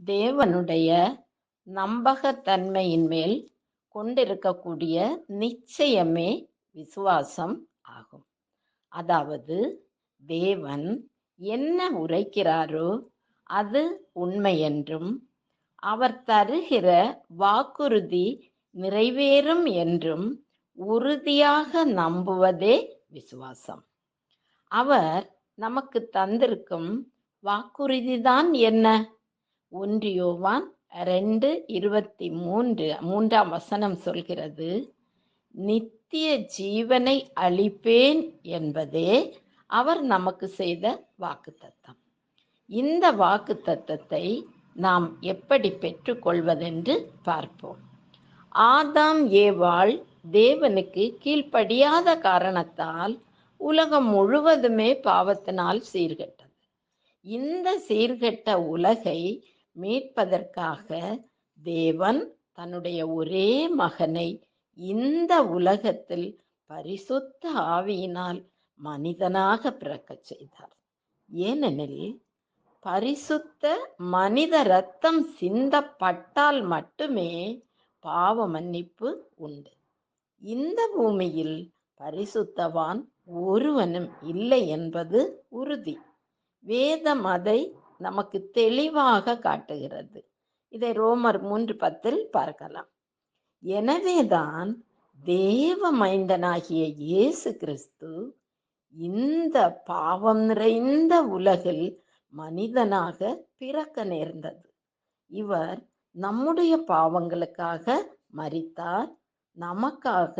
தேவனுடைய நம்பகத்தன்மையின் மேல் கொண்டிருக்கக்கூடிய நிச்சயமே விசுவாசம் ஆகும். அதாவது தேவன் என்ன உரைக்கிறாரோ அது உண்மை என்றும், அவர் தருகிற வாக்குறுதி நிறைவேறும் என்றும் உறுதியாக நம்புவதே விசுவாசம். அவர் நமக்கு தந்திருக்கும் வாக்குறுதிதான் என்ன? 1 யோவான் 2:23 சொல்கிறது, நித்திய ஜீவனை அளிப்பேன் என்பதே அவர் நமக்கு செய்த வாக்குத்தத்தம். இந்த வாக்குத்தத்தத்தை நாம் எப்படி பெற்றுக்கொள்வதென்று பார்ப்போம். ஆதாம் ஏவாள் தேவனுக்கு கீழ்ப்படியாத காரணத்தால் உலகம் முழுவதுமே பாவத்தினால் சீர்கெட்டது. இந்த சீர்கெட்ட உலகை மீட்பதற்காக தேவன் தன்னுடைய ஒரே மகனை இந்த உலகத்தில் பரிசுத்த ஆவியினால் மனிதனாக பிறக்கச் செய்தார். ஏனெனில் பரிசுத்த மனித இரத்தம் சிந்தப்பட்டால் மட்டுமே பாவ மன்னிப்பு உண்டு. இந்த பூமியில் பரிசுத்தவான் ஒருவனும் இல்லை என்பது உறுதி. வேதம் அதை நமக்கு தெளிவாக காட்டுகிறது. இதை ரோமர் 3:10 பார்க்கலாம். எனவேதான் தேவ மைந்தனாகிய இயேசு கிறிஸ்து இந்த பாவம் நிறைந்த உலகில் மனிதனாக பிறக்க நேர்ந்தது. இவர் நம்முடைய பாவங்களுக்காக மரித்தார், நமக்காக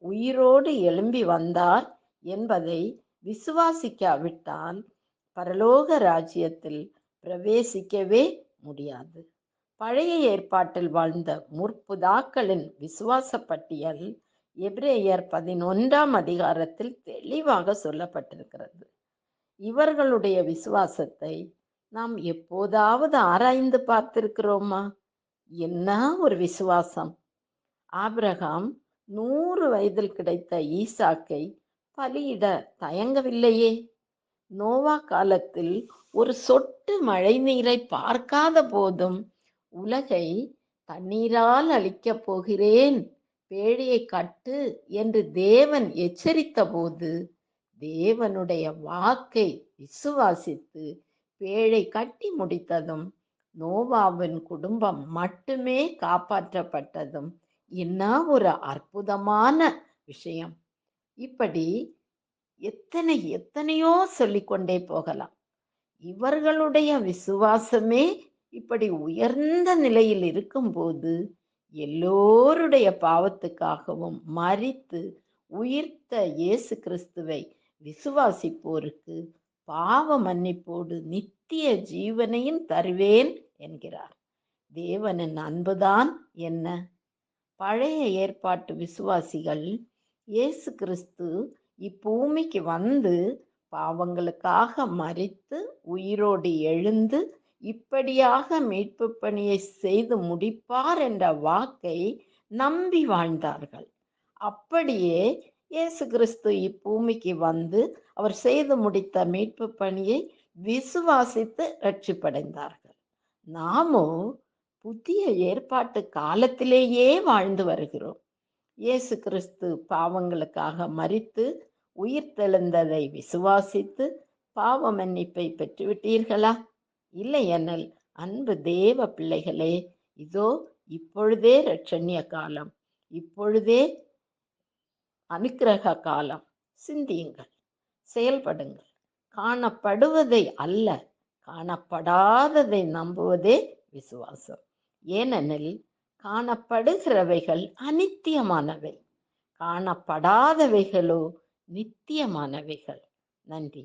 உயிரோடு எழும்பி வந்தார் என்பதை விசுவாசிக்காவிட்டால் பரலோக ராஜ்யத்தில் பிரவேசிக்கவே முடியாது. பழைய ஏற்பாட்டில் வாழ்ந்த முற்புதாக்களின் விசுவாச பட்டியல் எபிரேயர் 11 தெளிவாக சொல்லப்பட்டிருக்கிறது. இவர்களுடைய விசுவாசத்தை நாம் எப்போதாவது ஆராய்ந்து பார்த்திருக்கிறோமா? என்ன ஒரு விசுவாசம்! ஆபிரகாம் 100 வயதில் கிடைத்த ஈசாக்கை பலியிட தயங்கவில்லையே. நோவா காலத்தில் ஒரு சொட்டு மழை நீரை பார்க்காத போதும் உலகை தண்ணீரால் அழிக்கப் போகிறேன், பேழையை கட்டு என்று தேவன் எச்சரித்த போது தேவனுடைய வாக்கை விசுவாசித்து பேழை கட்டி முடித்ததும் நோவாவின் குடும்பம் மட்டுமே காப்பாற்றப்பட்டதும் என்ன ஒரு அற்புதமான விஷயம்! இப்படி எத்தனையோ சொல்லிக்கொண்டே போகலாம். இவர்களுடைய விசுவாசமே இப்படி உயர்ந்த நிலையில் இருக்கும்போது எல்லோருடைய பாவத்துக்காகவும் மரித்து உயிர்த்த இயேசு கிறிஸ்துவை விசுவாசிப்போருக்கு பாவ மன்னிப்போடு நித்திய ஜீவனையும் தருவேன் என்கிறார். தேவனின் அன்புதான் என்ன! பழைய ஏற்பாட்டு விசுவாசிகள் இயேசு கிறிஸ்து இப்பூமிக்கு வந்து பாவங்களுக்காக மரித்து உயிரோடு எழுந்து இப்படியாக மீட்பு பணியை செய்து முடிப்பார் என்ற வாக்கை நம்பி வாழ்ந்தார்கள். அப்படியே இயேசு கிறிஸ்து இப்பூமிக்கு வந்து அவர் செய்து முடித்த மீட்பு பணியை விசுவாசித்து ரட்சிப்படைந்தார்கள். நாமோ புதிய ஏற்பாட்டு காலத்திலேயே வாழ்ந்து வருகிறோம். இயேசு கிறிஸ்து பாவங்களுக்காக மரித்து உயிர்த்தெழுந்ததை விசுவாசித்து பாவ மன்னிப்பை பெற்றுவிட்டீர்களா? இல்லையெனில் அன்பு தேவ பிள்ளைகளே, இதோ இப்பொழுதே இரட்சணிய காலம், இப்பொழுதே அனுக்கிரக காலம். சிந்தியுங்கள், செயல்படுங்கள். காணப்படுவதை அல்ல, காணப்படாததை நம்புவதே விசுவாசம். ஏனெனில் காணப்படுகிறவைகள் அநித்தியமானவை, காணப்படாதவைகளோ நித்தியமானவைகள். நன்றி.